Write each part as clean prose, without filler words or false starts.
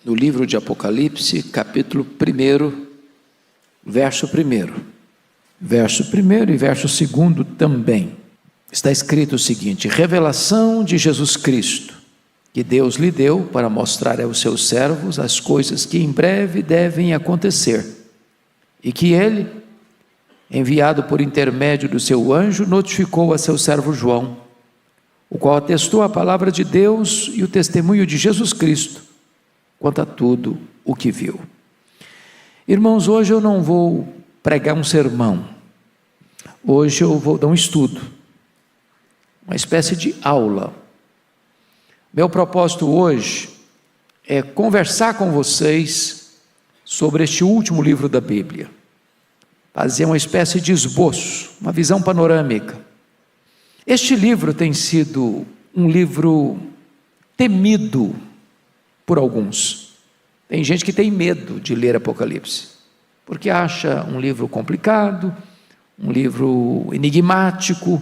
no livro de Apocalipse, capítulo 1, verso 1. Verso 1 e verso 2 também. Está escrito o seguinte: revelação de Jesus Cristo, que Deus lhe deu para mostrar aos seus servos as coisas que em breve devem acontecer, e que ele, enviado por intermédio do seu anjo, notificou a seu servo João, o qual atestou a palavra de Deus e o testemunho de Jesus Cristo, quanto a tudo o que viu. Irmãos, hoje eu não vou pregar um sermão, hoje eu vou dar um estudo, uma espécie de aula. Meu propósito hoje é conversar com vocês sobre este último livro da Bíblia, fazer uma espécie de esboço, uma visão panorâmica. Este livro tem sido um livro temido por alguns. Tem gente que tem medo de ler Apocalipse, porque acha um livro complicado, um livro enigmático,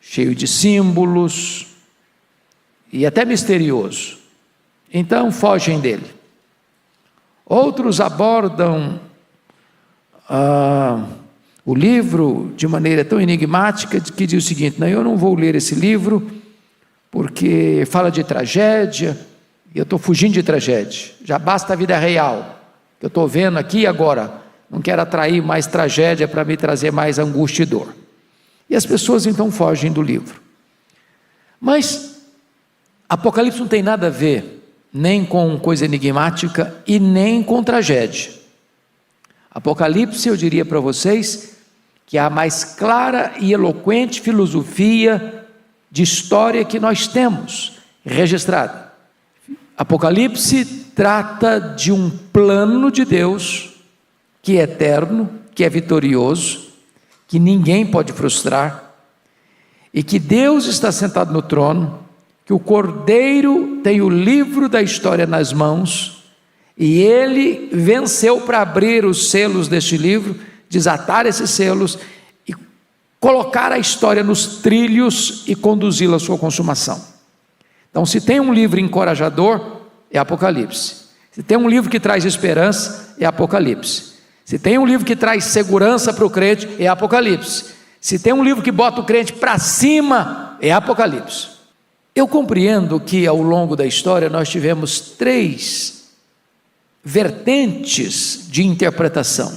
cheio de símbolos e até misterioso. Então fogem dele. Outros abordam o livro de maneira tão enigmática que diz o seguinte: não, eu não vou ler esse livro porque fala de tragédia, e eu estou fugindo de tragédia, já basta a vida real, que eu estou vendo aqui e agora, não quero atrair mais tragédia para me trazer mais angústia e dor. E as pessoas então fogem do livro. Mas Apocalipse não tem nada a ver nem com coisa enigmática e nem com tragédia. Apocalipse, eu diria para vocês, que é a mais clara e eloquente filosofia de história que nós temos registrada. Apocalipse trata de um plano de Deus que é eterno, que é vitorioso, que ninguém pode frustrar, e que Deus está sentado no trono, que o Cordeiro tem o livro da história nas mãos, e ele venceu para abrir os selos deste livro, desatar esses selos e colocar a história nos trilhos e conduzi-la à sua consumação. Então, se tem um livro encorajador, é Apocalipse. Se tem um livro que traz esperança, é Apocalipse. Se tem um livro que traz segurança para o crente, é Apocalipse. Se tem um livro que bota o crente para cima, é Apocalipse. Eu compreendo que ao longo da história nós tivemos 3 vertentes de interpretação,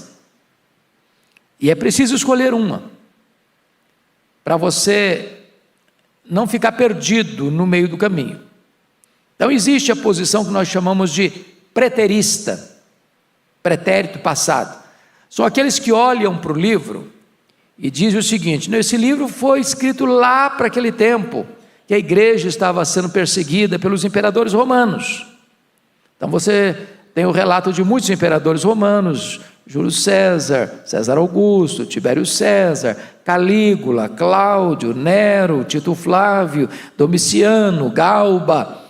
e é preciso escolher uma, para você não ficar perdido no meio do caminho. Então existe a posição que nós chamamos de preterista, pretérito passado. São aqueles que olham para o livro e dizem o seguinte: não, esse livro foi escrito lá para aquele tempo, que a igreja estava sendo perseguida pelos imperadores romanos. Então você tem o relato de muitos imperadores romanos: Júlio César, César Augusto, Tibério César, Calígula, Cláudio, Nero, Tito Flávio, Domiciano, Galba.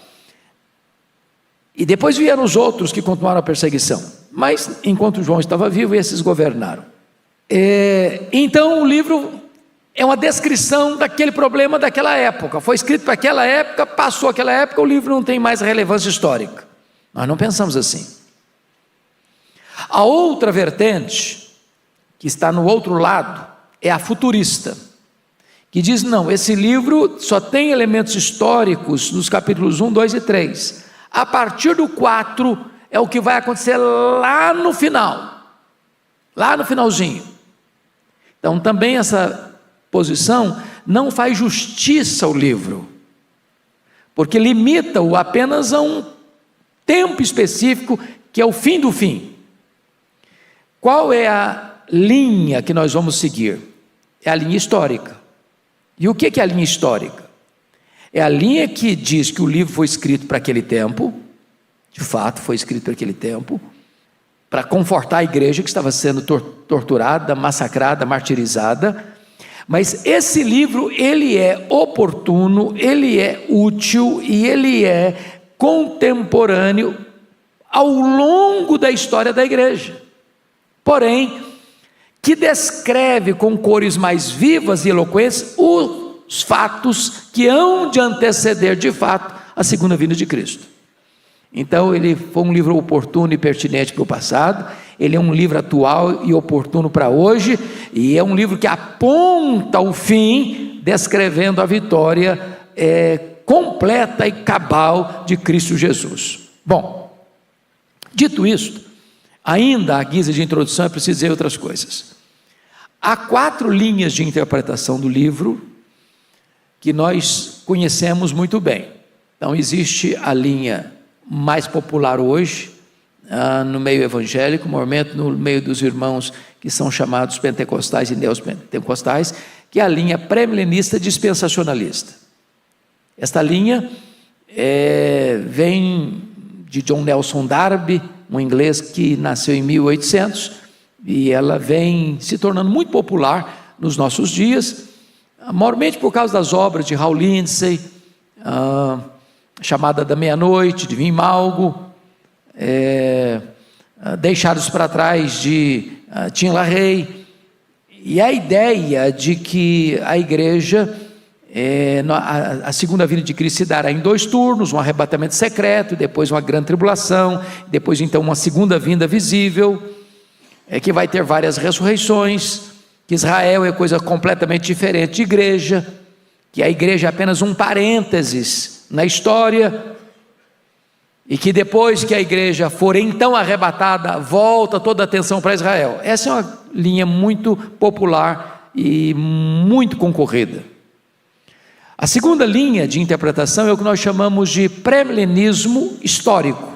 E depois vieram os outros que continuaram a perseguição, mas enquanto João estava vivo, esses governaram. Então o livro é uma descrição daquele problema daquela época, foi escrito para aquela época, passou aquela época, o livro não tem mais relevância histórica. Nós não pensamos assim. A outra vertente, que está no outro lado, é a futurista, que diz: não, esse livro só tem elementos históricos nos capítulos 1, 2 e 3. A partir do 4 é o que vai acontecer lá no final, lá no finalzinho. Então também essa posição não faz justiça ao livro, porque limita-o apenas a um tempo específico, que é o fim do fim. Qual é a linha que nós vamos seguir? É a linha histórica. E o que é a linha histórica? É a linha que diz que o livro foi escrito para aquele tempo, de fato foi escrito para aquele tempo, para confortar a igreja que estava sendo torturada, massacrada, martirizada. Mas esse livro, ele é oportuno, ele é útil e ele é contemporâneo ao longo da história da igreja, porém, que descreve com cores mais vivas e eloquentes os fatos que hão de anteceder de fato a segunda vinda de Cristo. Então ele foi um livro oportuno e pertinente para o passado, ele é um livro atual e oportuno para hoje, e é um livro que aponta o fim, descrevendo a vitória completa e cabal de Cristo Jesus. Bom, dito isto, ainda à guisa de introdução é preciso dizer outras coisas. Há 4 linhas de interpretação do livro que nós conhecemos muito bem. Então existe a linha mais popular hoje, no meio evangélico, normalmente no meio dos irmãos que são chamados pentecostais e neopentecostais, que é a linha pré-milenista dispensacionalista. Esta linha vem de John Nelson Darby, um inglês que nasceu em 1800, e ela vem se tornando muito popular nos nossos dias, maiormente por causa das obras de Hal Lindsey, Chamada da Meia-Noite, de Vim Malgo, Deixados para Trás, de Tim LaHaye, e a ideia de que a igreja, a segunda vinda de Cristo se dará em 2 turnos, um arrebatamento secreto, depois uma grande tribulação, depois então uma segunda vinda visível, que vai ter várias ressurreições, que Israel é coisa completamente diferente de igreja, que a igreja é apenas um parênteses na história, e que depois que a igreja for então arrebatada, volta toda a atenção para Israel. Essa é uma linha muito popular e muito concorrida. A segunda linha de interpretação é o que nós chamamos de pré-milenismo histórico.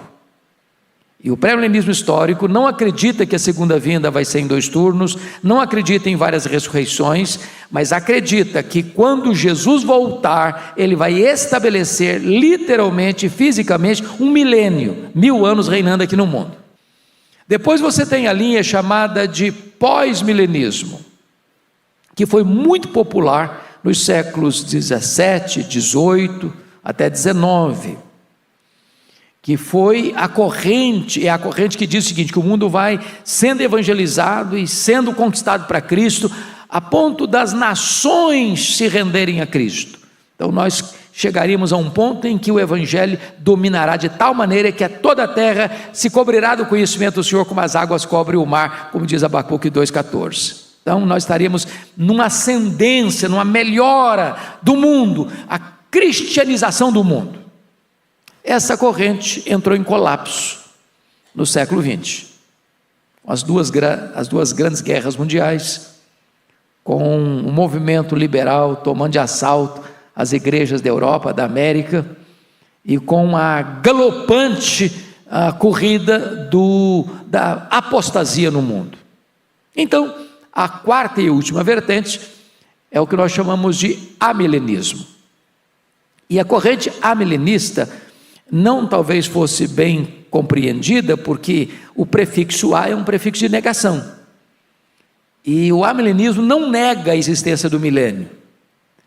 E o pré-milenismo histórico não acredita que a segunda vinda vai ser em 2 turnos, não acredita em várias ressurreições, mas acredita que quando Jesus voltar, ele vai estabelecer literalmente, fisicamente, 1 milênio, 1000 anos reinando aqui no mundo. Depois você tem a linha chamada de pós-milenismo, que foi muito popular nos séculos 17, 18 até 19, que foi a corrente que diz o seguinte, que o mundo vai sendo evangelizado e sendo conquistado para Cristo, a ponto das nações se renderem a Cristo. Então nós chegaríamos a um ponto em que o evangelho dominará de tal maneira que toda a terra se cobrirá do conhecimento do Senhor como as águas cobrem o mar, como diz Abacuque 2,14. Então nós estaríamos numa ascendência, numa melhora do mundo, a cristianização do mundo. Essa corrente entrou em colapso no século XX, com as duas grandes guerras mundiais, com o movimento liberal tomando de assalto as igrejas da Europa, da América, e com a galopante corrida da apostasia no mundo. Então, a 4ª e última vertente é o que nós chamamos de amilenismo. E a corrente amilenista não talvez fosse bem compreendida, porque o prefixo a é um prefixo de negação, e o amilenismo não nega a existência do milênio,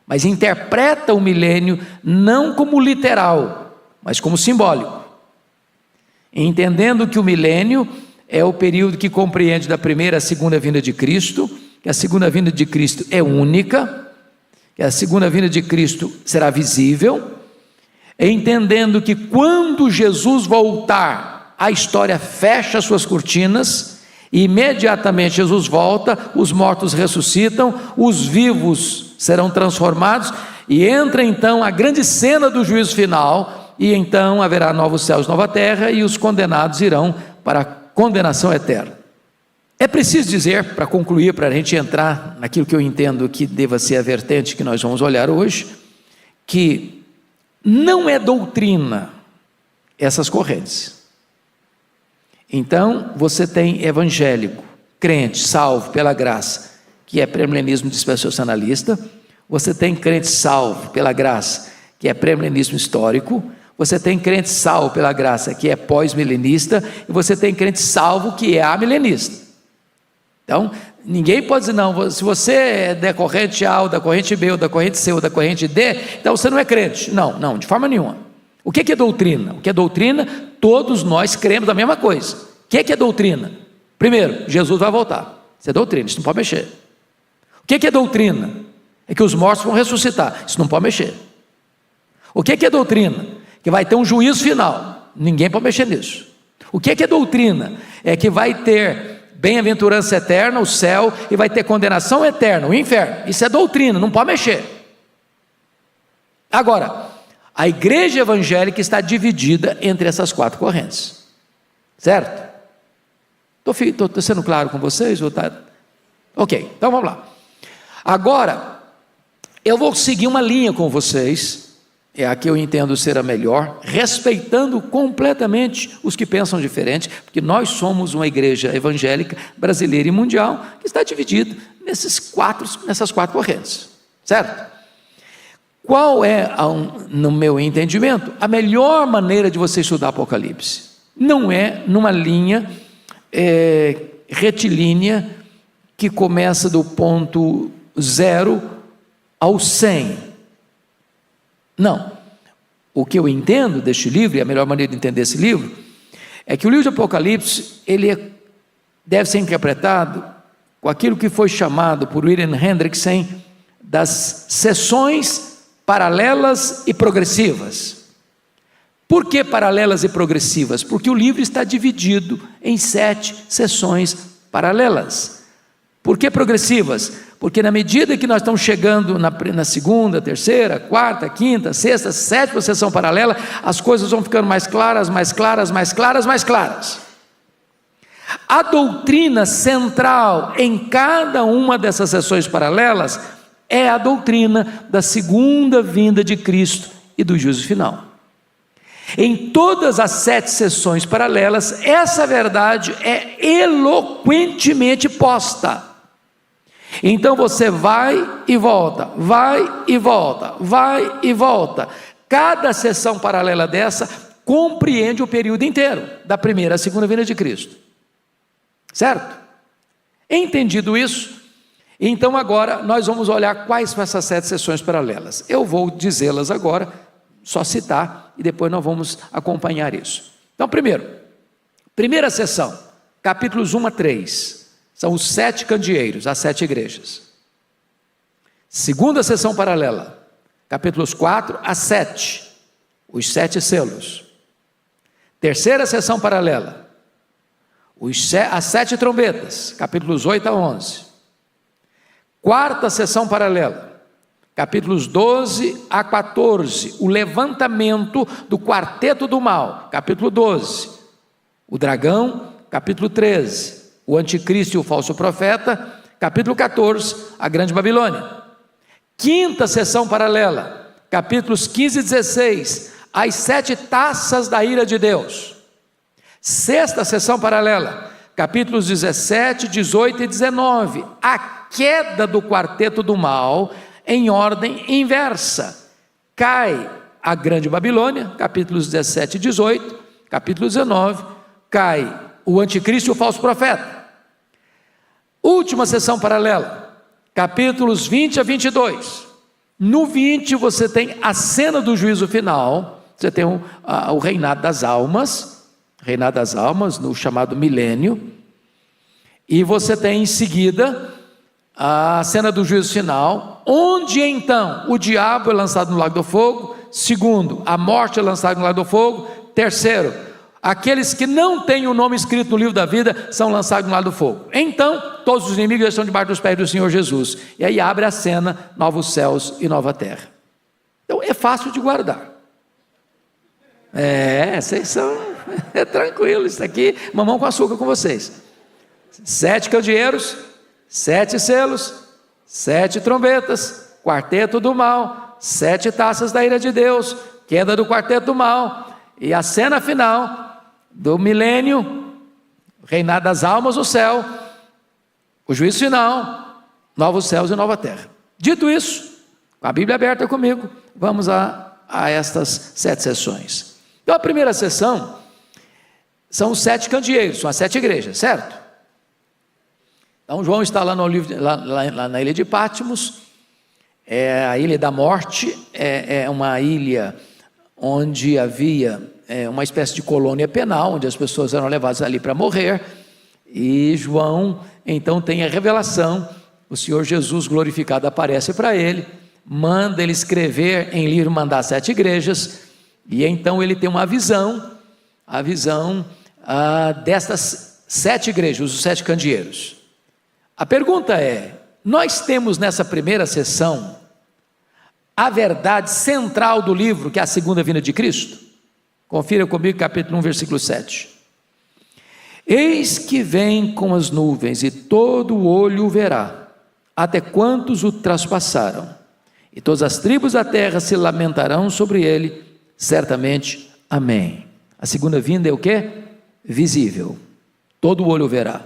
mas interpreta o milênio não como literal, mas como simbólico, entendendo que o milênio é o período que compreende da primeira à segunda vinda de Cristo, que a segunda vinda de Cristo é única, que a segunda vinda de Cristo será visível, entendendo que quando Jesus voltar, a história fecha suas cortinas, e imediatamente Jesus volta, os mortos ressuscitam, os vivos serão transformados, e entra então a grande cena do juízo final, e então haverá novos céus, nova terra, e os condenados irão para a condenação eterna. É preciso dizer, para concluir, para a gente entrar naquilo que eu entendo que deva ser a vertente que nós vamos olhar hoje, que não é doutrina essas correntes. Então você tem evangélico, crente, salvo pela graça, que é pré-milenismo dispensacionalista, você tem crente salvo pela graça, que é pré-milenismo histórico, você tem crente salvo pela graça, que é pós-milenista, e você tem crente salvo que é amilenista. Então ninguém pode dizer, não, se você é da corrente A, ou da corrente B, ou da corrente C, ou da corrente D, então você não é crente. Não, de forma nenhuma. O que é doutrina? O que é doutrina? Todos nós cremos a mesma coisa. O que é doutrina? Primeiro, Jesus vai voltar. Isso é doutrina, isso não pode mexer. O que é doutrina? É que os mortos vão ressuscitar. Isso não pode mexer. O que é doutrina? Que vai ter um juízo final. ninguém pode mexer nisso. O que é doutrina? É que vai ter bem-aventurança eterna, o céu, e vai ter condenação eterna, o inferno. Isso é doutrina, não pode mexer. Agora, a igreja evangélica está dividida entre essas 4 correntes, certo? Estou sendo claro com vocês? Ok, então vamos lá. Agora, eu vou seguir uma linha com vocês, é a que eu entendo ser a melhor, respeitando completamente os que pensam diferente, porque nós somos uma igreja evangélica brasileira e mundial que está dividida nessas quatro correntes, certo? Qual é, no meu entendimento, a melhor maneira de você estudar Apocalipse? Não é numa linha retilínea que começa do ponto 0 ao 100. Não. O que eu entendo deste livro, e a melhor maneira de entender esse livro, é que o livro de Apocalipse, deve ser interpretado com aquilo que foi chamado por William Hendrickson das seções paralelas e progressivas. Por que paralelas e progressivas? Porque o livro está dividido em 7 seções paralelas. Por que progressivas? Porque na medida que nós estamos chegando na segunda, terceira, quarta, quinta, sexta, 7ª sessão paralela, as coisas vão ficando mais claras, mais claras, mais claras, mais claras. A doutrina central em cada uma dessas sessões paralelas é a doutrina da segunda vinda de Cristo e do juízo final. Em todas as 7 sessões paralelas, essa verdade é eloquentemente posta. Então você vai e volta, vai e volta, vai e volta. Cada sessão paralela dessa compreende o período inteiro, da primeira à segunda vinda de Cristo. Certo? Entendido isso, então agora nós vamos olhar quais são essas 7 sessões paralelas. Eu vou dizê-las agora, só citar, e depois nós vamos acompanhar isso. Então, primeira sessão, capítulos 1 a 3, são os 7 candeeiros, as 7 igrejas. Segunda sessão paralela, capítulos 4 a 7, os 7 selos. Terceira sessão paralela, as 7 trombetas, capítulos 8 a 11. Quarta sessão paralela, capítulos 12 a 14, o levantamento do quarteto do mal, capítulo 12, o dragão, capítulo 13, o anticristo e o falso profeta, capítulo 14, a grande Babilônia. Quinta sessão paralela, capítulos 15 e 16, as 7 taças da ira de Deus. Sexta sessão paralela, capítulos 17, 18 e 19, a queda do quarteto do mal em ordem inversa. Cai a grande Babilônia, capítulos 17 e 18, capítulo 19, cai o anticristo e o falso profeta. Última sessão paralela, capítulos 20 a 22. No 20 você tem a cena do juízo final, você tem o reinado das almas, no chamado milênio, e você tem em seguida a cena do juízo final, onde então o diabo é lançado no lago do fogo. Segundo, a morte é lançada no lago do fogo. Terceiro, aqueles que não têm o nome escrito no livro da vida são lançados no lago do fogo. Então, todos os inimigos estão debaixo dos pés do Senhor Jesus. E aí abre a cena, novos céus e nova terra. Então é fácil de guardar. Vocês são tranquilo, isso aqui, mamão com açúcar com vocês. 7 candeeiros, 7 selos, 7 trombetas, quarteto do mal, 7 taças da ira de Deus, queda do quarteto do mal, e a cena final do milênio, reinado das almas no céu, o juízo final, novos céus e nova terra. Dito isso, com a Bíblia aberta comigo, vamos a estas 7 sessões. Então a primeira sessão são os 7 candeeiros, são as 7 igrejas, certo? Então João está lá, lá na ilha de Patmos, a ilha da morte, é uma ilha onde havia uma espécie de colônia penal, onde as pessoas eram levadas ali para morrer, e João então tem a revelação, o Senhor Jesus glorificado aparece para ele, manda ele escrever em livro, mandar 7 igrejas, e então ele tem uma visão, a visão destas 7 igrejas, os 7 candeeiros. A pergunta é: nós temos nessa primeira sessão a verdade central do livro, que é a segunda vinda de Cristo? Confira comigo capítulo 1, versículo 7. Eis que vem com as nuvens, e todo o olho o verá, até quantos o traspassaram, e todas as tribos da terra se lamentarão sobre ele, certamente. Amém. A segunda vinda é o quê? Visível, todo o olho o verá.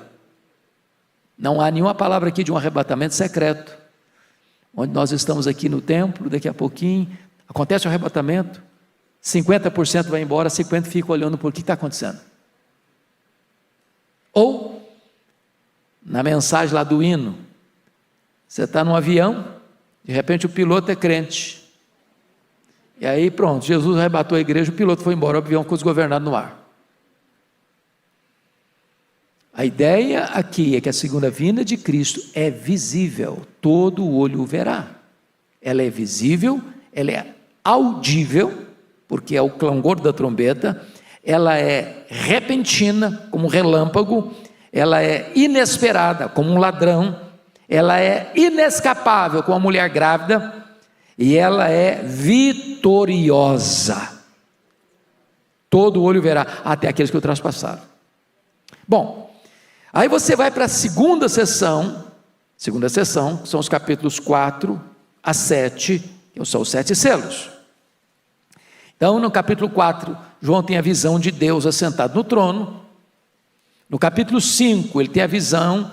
Não há nenhuma palavra aqui de um arrebatamento secreto, onde nós estamos aqui no templo, daqui a pouquinho acontece o arrebatamento, 50% vai embora, 50% fica olhando por que está acontecendo. Ou, na mensagem lá do hino, você está num avião, de repente o piloto é crente, e aí pronto, Jesus arrebatou a igreja, o piloto foi embora, o avião ficou desgovernado no ar. A ideia aqui é que a segunda vinda de Cristo é visível, todo o olho o verá. Ela é visível, ela é audível, porque é o clangor da trombeta, ela é repentina, como um relâmpago, ela é inesperada, como um ladrão, ela é inescapável, como uma mulher grávida, e ela é vitoriosa. Todo o olho verá, até aqueles que o traspassaram. Bom, aí você vai para a segunda sessão, são os capítulos 4 a 7, que são os 7 selos. Então, no capítulo 4, João tem a visão de Deus assentado no trono. No capítulo 5, ele tem a visão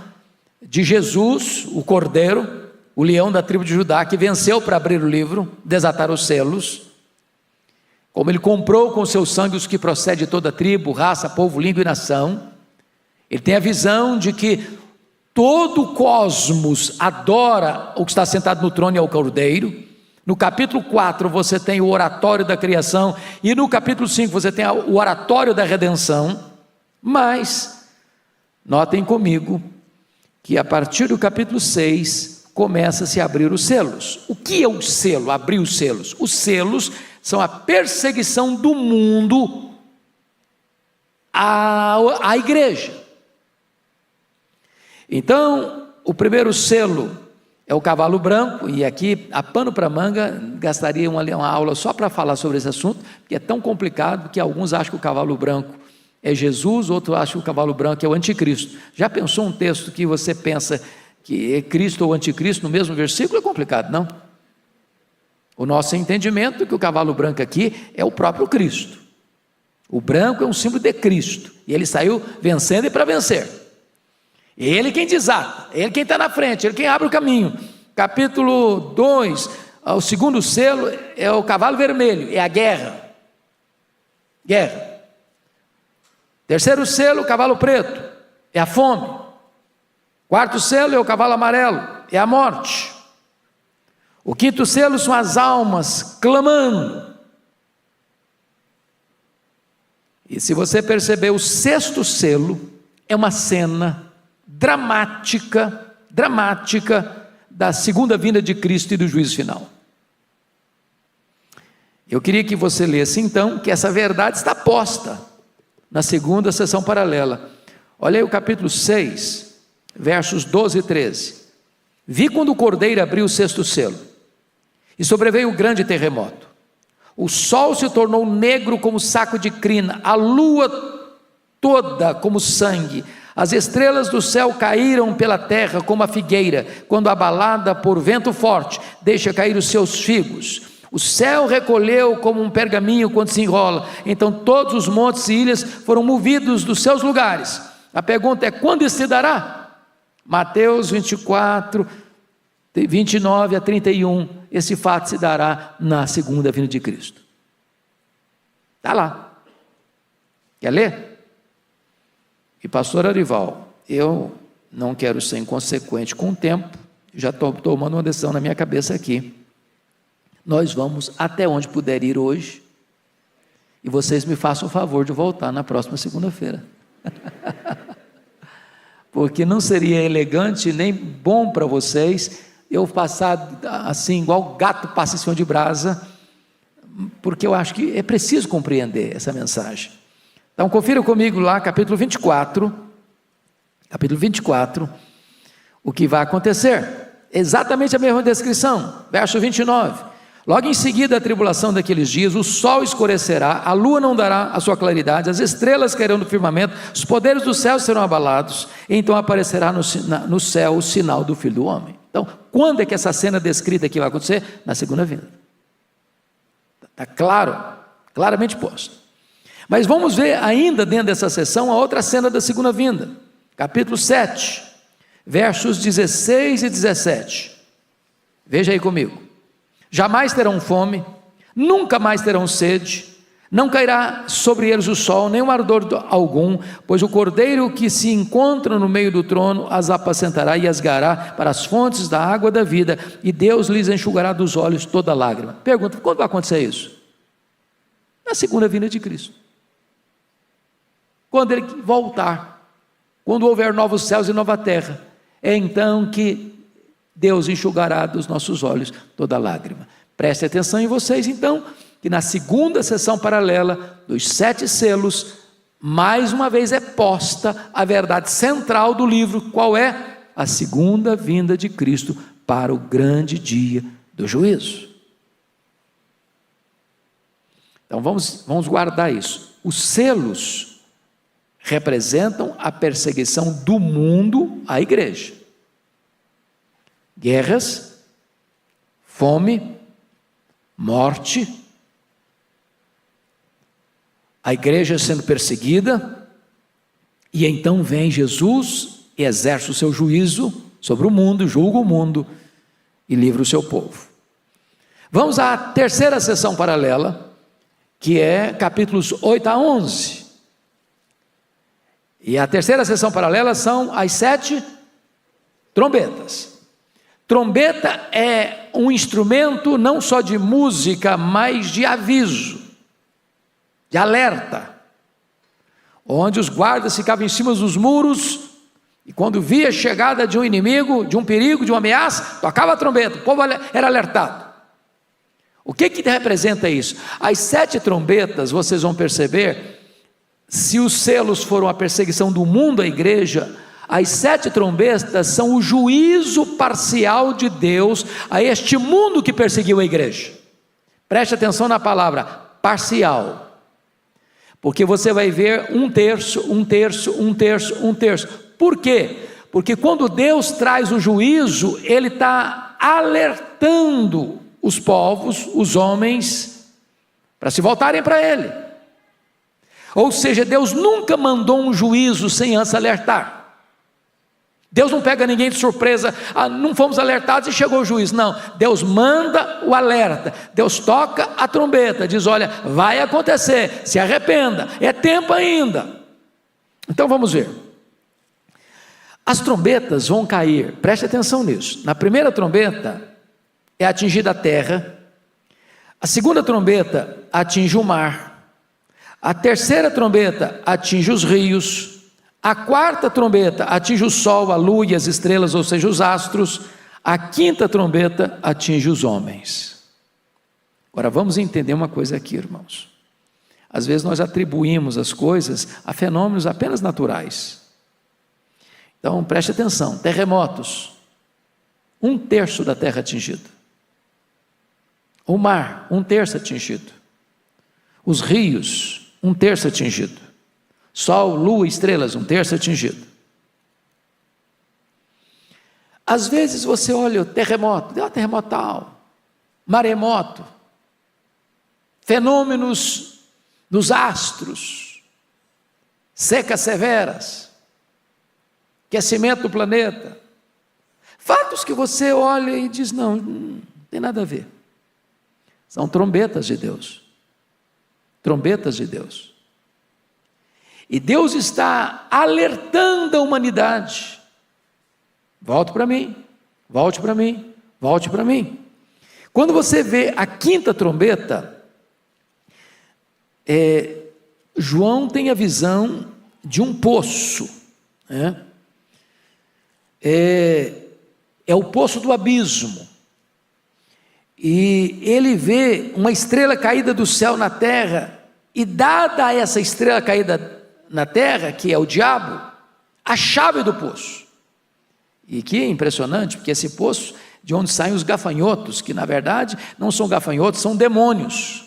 de Jesus, o Cordeiro, o leão da tribo de Judá, que venceu para abrir o livro, desatar os selos. Como ele comprou com seu sangue os que procedem de toda tribo, raça, povo, língua e nação. Ele tem a visão de que todo o cosmos adora o que está sentado no trono e ao Cordeiro. No capítulo 4 você tem o oratório da criação, e no capítulo 5 você tem o oratório da redenção. Mas, notem comigo, que a partir do capítulo 6, começa a se abrir os selos. O que é o selo, abrir os selos? Os selos são a perseguição do mundo à igreja. Então, o primeiro selo é o cavalo branco, e aqui, a pano para manga, gastaria uma aula só para falar sobre esse assunto, porque é tão complicado que alguns acham que o cavalo branco é Jesus, outros acham que o cavalo branco é o anticristo. Já pensou um texto que você pensa que é Cristo ou anticristo no mesmo versículo? É complicado, não? O nosso entendimento é que o cavalo branco aqui é o próprio Cristo. O branco é um símbolo de Cristo, e ele saiu vencendo e para vencer. Ele quem desata, ele quem está na frente, ele quem abre o caminho. Capítulo 2, o segundo selo é o cavalo vermelho, é a guerra. Terceiro selo, o cavalo preto, é a fome. Quarto selo é o cavalo amarelo, é a morte. O quinto selo são as almas clamando. E se você perceber, o sexto selo é uma cena dramática da segunda vinda de Cristo e do juízo final. Eu queria que você lesse então, que essa verdade está posta na segunda sessão paralela. Olha aí o capítulo 6, versos 12 e 13. Vi quando o Cordeiro abriu o sexto selo, e sobreveio um grande terremoto. O sol se tornou negro como saco de crina, a lua toda como sangue, as estrelas do céu caíram pela terra como a figueira, quando abalada por vento forte, deixa cair os seus figos. O céu recolheu como um pergaminho quando se enrola. Então todos os montes e ilhas foram movidos dos seus lugares. A pergunta é: quando isso se dará? Mateus 24, 29 a 31, esse fato se dará na segunda vinda de Cristo. Está lá. Quer ler? E pastor Arival, eu não quero ser inconsequente com o tempo, já estou tomando uma decisão na minha cabeça aqui. Nós vamos até onde puder ir hoje, e vocês me façam o favor de voltar na próxima segunda-feira. Porque não seria elegante nem bom para vocês eu passar assim, igual gato passa em cima de brasa, porque eu acho que é preciso compreender essa mensagem. Então confira comigo lá, capítulo 24, o que vai acontecer. Exatamente a mesma descrição, verso 29. Logo em seguida a tribulação daqueles dias, o sol escurecerá, a lua não dará a sua claridade, as estrelas cairão do firmamento, os poderes do céu serão abalados, e então aparecerá no céu o sinal do Filho do Homem. Então, quando é que essa cena descrita aqui vai acontecer? Na segunda vinda. Está claro, claramente posto. Mas vamos ver ainda dentro dessa sessão a outra cena da segunda vinda, capítulo 7, versos 16 e 17. Veja aí comigo. Jamais terão fome, nunca mais terão sede, não cairá sobre eles o sol, nem um ardor algum, pois o cordeiro que se encontra no meio do trono as apacentará e as guiará para as fontes da água da vida, e Deus lhes enxugará dos olhos toda lágrima. Pergunta, quando vai acontecer isso? Na segunda vinda de Cristo. Quando Ele voltar, quando houver novos céus e nova terra, é então que Deus enxugará dos nossos olhos toda lágrima. Preste atenção em vocês então, que na segunda sessão paralela dos 7 selos, mais uma vez é posta a verdade central do livro. Qual é? A segunda vinda de Cristo para o grande dia do juízo. Então vamos guardar isso. Os selos representam a perseguição do mundo à igreja. Guerras, fome, morte, a igreja sendo perseguida, e então vem Jesus e exerce o seu juízo sobre o mundo, julga o mundo e livra o seu povo. Vamos à terceira sessão paralela, que é capítulos 8 a 11. E a terceira sessão paralela são as 7 trombetas. Trombeta é um instrumento não só de música, mas de aviso, de alerta, onde os guardas ficavam em cima dos muros, e quando via a chegada de um inimigo, de um perigo, de uma ameaça, tocava a trombeta, o povo era alertado. O que representa isso? As 7 trombetas, vocês vão perceber, se os selos foram a perseguição do mundo à igreja, as 7 trombetas são o juízo parcial de Deus a este mundo que perseguiu a igreja. Preste atenção na palavra parcial, porque você vai ver um terço. Por quê? Porque quando Deus traz o juízo, Ele está alertando os povos, os homens, para se voltarem para Ele. Ou seja, Deus nunca mandou um juízo sem antes alertar. Deus não pega ninguém de surpresa, não fomos alertados e chegou o juiz. Não, Deus manda o alerta, Deus toca a trombeta, diz: olha, vai acontecer, se arrependa, é tempo ainda. Então vamos ver. As trombetas vão cair, preste atenção nisso. Na primeira trombeta é atingida a terra, a segunda trombeta atinge o mar, a terceira trombeta atinge os rios, a quarta trombeta atinge o sol, a lua e as estrelas, ou seja, os astros. A quinta trombeta atinge os homens. Agora vamos entender uma coisa aqui, irmãos. Às vezes nós atribuímos as coisas a fenômenos apenas naturais. Então preste atenção: terremotos, 1/3 da terra atingido. O mar, 1/3 atingido. Os rios, 1/3 atingido. Sol, lua, estrelas, 1/3 atingido. Às vezes você olha o terremoto, deu um terremoto tal, maremoto, fenômenos dos astros, secas severas, aquecimento do planeta, fatos que você olha e diz: não tem nada a ver. São trombetas de Deus. Trombetas de Deus. E Deus está alertando a humanidade: volte para mim, volte para mim, volte para mim. Quando você vê a quinta trombeta, João tem a visão de um poço, né? É o poço do abismo, e ele vê uma estrela caída do céu na terra, E dada a essa estrela caída na terra, que é o diabo, a chave do poço. E que é impressionante, porque esse poço, de onde saem os gafanhotos, que na verdade não são gafanhotos, são demônios.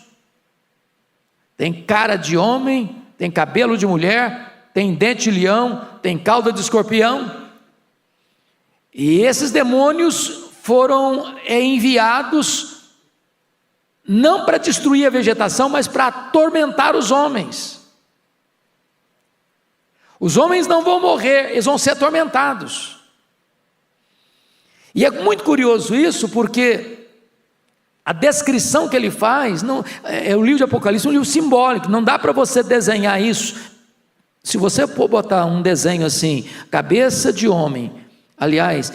Tem cara de homem, tem cabelo de mulher, tem dente de leão, tem cauda de escorpião. E esses demônios foram enviados não para destruir a vegetação, mas para atormentar os homens. Os homens não vão morrer, eles vão ser atormentados. E é muito curioso isso, porque a descrição que ele faz, o livro de Apocalipse é um livro simbólico, não dá para você desenhar isso. Se você for botar um desenho assim, cabeça de homem, aliás,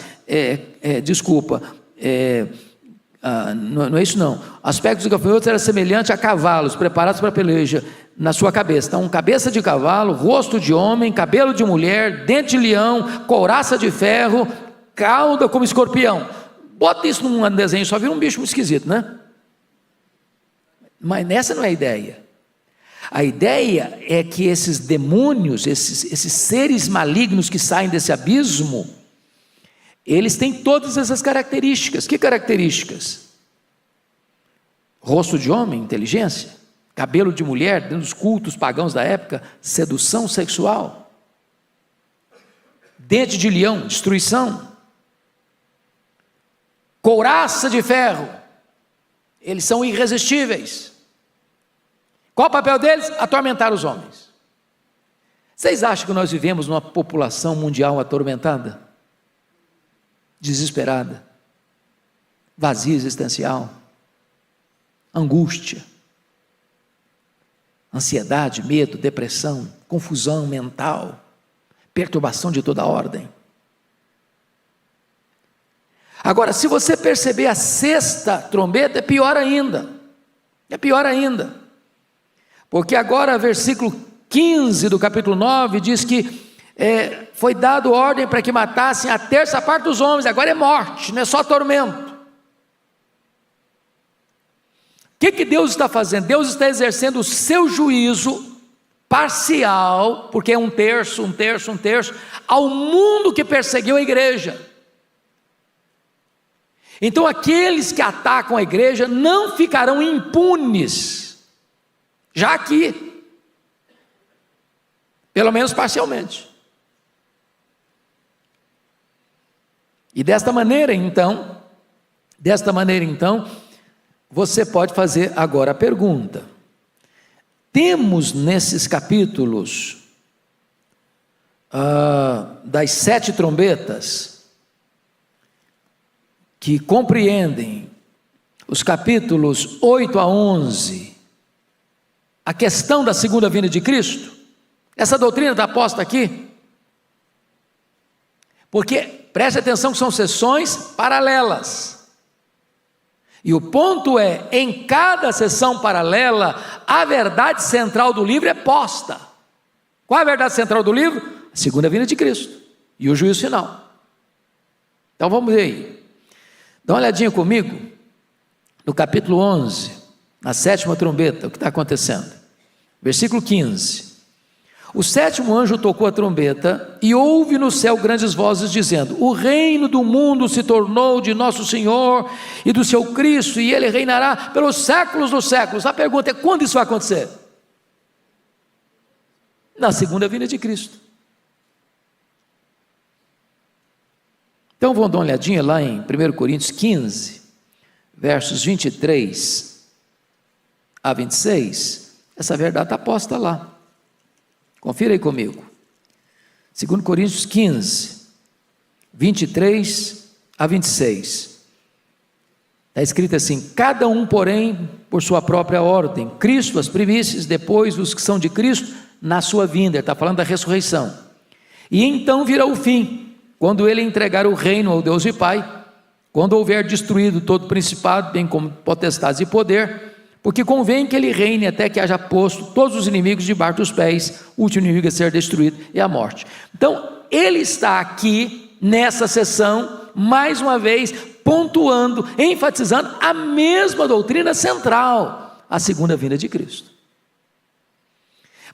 não é isso não, aspectos dos gafanhotos era semelhante a cavalos preparados para a peleja na sua cabeça. Então, cabeça de cavalo, rosto de homem, cabelo de mulher, dente de leão, couraça de ferro, cauda como escorpião. Bota isso num desenho, só vira um bicho muito esquisito, né? Mas essa não é a ideia. A ideia é que esses demônios, esses seres malignos que saem desse abismo, eles têm todas essas características. Que características? Rosto de homem, inteligência. Cabelo de mulher, dentro dos cultos pagãos da época, sedução sexual. Dente de leão, destruição. Couraça de ferro, eles são irresistíveis. Qual o papel deles? Atormentar os homens. Vocês acham que nós vivemos numa população mundial atormentada? Desesperada? Vazia existencial? Angústia? Ansiedade, medo, depressão, confusão mental, perturbação de toda ordem? Agora, se você perceber a sexta trombeta, é pior ainda. É pior ainda. Porque agora, versículo 15 do capítulo 9, diz que foi dado ordem para que matassem a terça parte dos homens. Agora é morte, não é só tormento. O que Deus está fazendo? Deus está exercendo o seu juízo parcial, porque é um terço, ao mundo que perseguiu a igreja. Então aqueles que atacam a igreja não ficarão impunes, já aqui, pelo menos parcialmente. E desta maneira então, você pode fazer agora a pergunta: temos nesses capítulos das 7 trombetas, que compreendem os capítulos 8 a 11, a questão da segunda vinda de Cristo? Essa doutrina está posta aqui? Porque, preste atenção que são sessões paralelas. E o ponto é, em cada sessão paralela, a verdade central do livro é posta. Qual é a verdade central do livro? A segunda vinda de Cristo e o juízo final. Então vamos ver aí. Dá uma olhadinha comigo, no capítulo 11, na 7ª trombeta, o que está acontecendo. Versículo 15. O 7º anjo tocou a trombeta, e houve no céu grandes vozes dizendo: o reino do mundo se tornou de nosso Senhor e do seu Cristo, e ele reinará pelos séculos dos séculos. A pergunta é: quando isso vai acontecer? Na segunda vinda de Cristo. Então vamos dar uma olhadinha lá em 1 Coríntios 15, versos 23 a 26, essa verdade está posta lá. Confira aí comigo. 2 Coríntios 15, 23 a 26. Está escrito assim: cada um, porém, por sua própria ordem, Cristo as primícias, depois os que são de Cristo na sua vinda. Ele está falando da ressurreição. E então virá o fim, quando ele entregar o reino ao Deus e Pai, quando houver destruído todo principado, bem como potestades e poder, porque convém que ele reine até que haja posto todos os inimigos debaixo dos pés. O último inimigo a ser destruído é a morte. Então, ele está aqui, nessa sessão, mais uma vez, pontuando, enfatizando a mesma doutrina central, a segunda vinda de Cristo.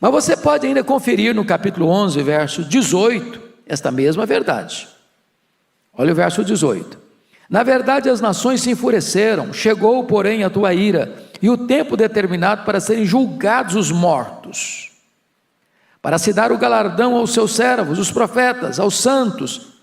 Mas você pode ainda conferir no capítulo 11, verso 18, esta mesma verdade. Olha o verso 18. Na verdade as nações se enfureceram, chegou porém a tua ira, e o tempo determinado para serem julgados os mortos, para se dar o galardão aos seus servos, os profetas, aos santos,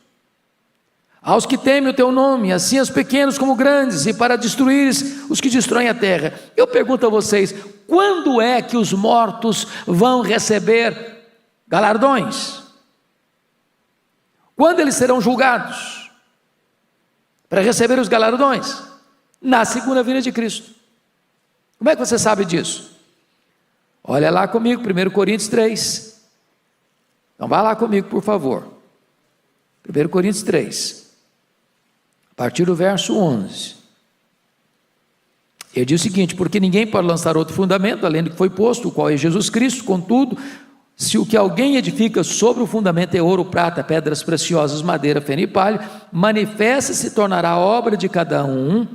aos que temem o teu nome, assim os pequenos como grandes, e para destruires os que destroem a terra. Eu pergunto a vocês, quando é que os mortos vão receber galardões? Quando eles serão julgados para receber os galardões? Na segunda vinda de Cristo. Como é que você sabe disso? Olha lá comigo, 1 Coríntios 3. Então vá lá comigo, por favor. 1 Coríntios 3, a partir do verso 11. Ele diz o seguinte: porque ninguém pode lançar outro fundamento, além do que foi posto, o qual é Jesus Cristo. Contudo, se o que alguém edifica sobre o fundamento é ouro, prata, pedras preciosas, madeira, feno e palha, manifesta se tornará a obra de cada um,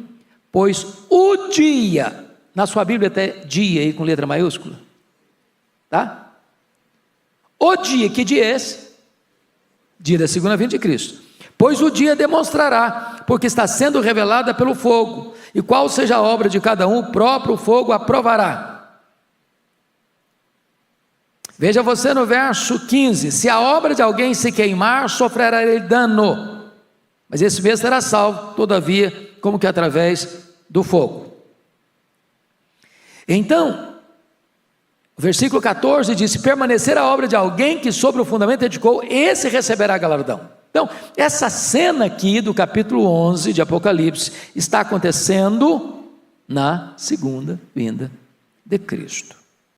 pois o dia, na sua Bíblia até dia aí com letra maiúscula, tá? O dia, que dia é esse? Dia da segunda vinda de Cristo. Pois o dia demonstrará, porque está sendo revelada pelo fogo, e qual seja a obra de cada um, o próprio fogo aprovará. Veja você no verso 15: se a obra de alguém se queimar, sofrerá ele dano, mas esse mesmo será salvo, todavia, como que através do fogo. Então, o versículo 14 diz: se permanecer a obra de alguém que sobre o fundamento edificou, esse receberá galardão. Então, essa cena aqui do capítulo 11 de Apocalipse está acontecendo na segunda vinda de Cristo.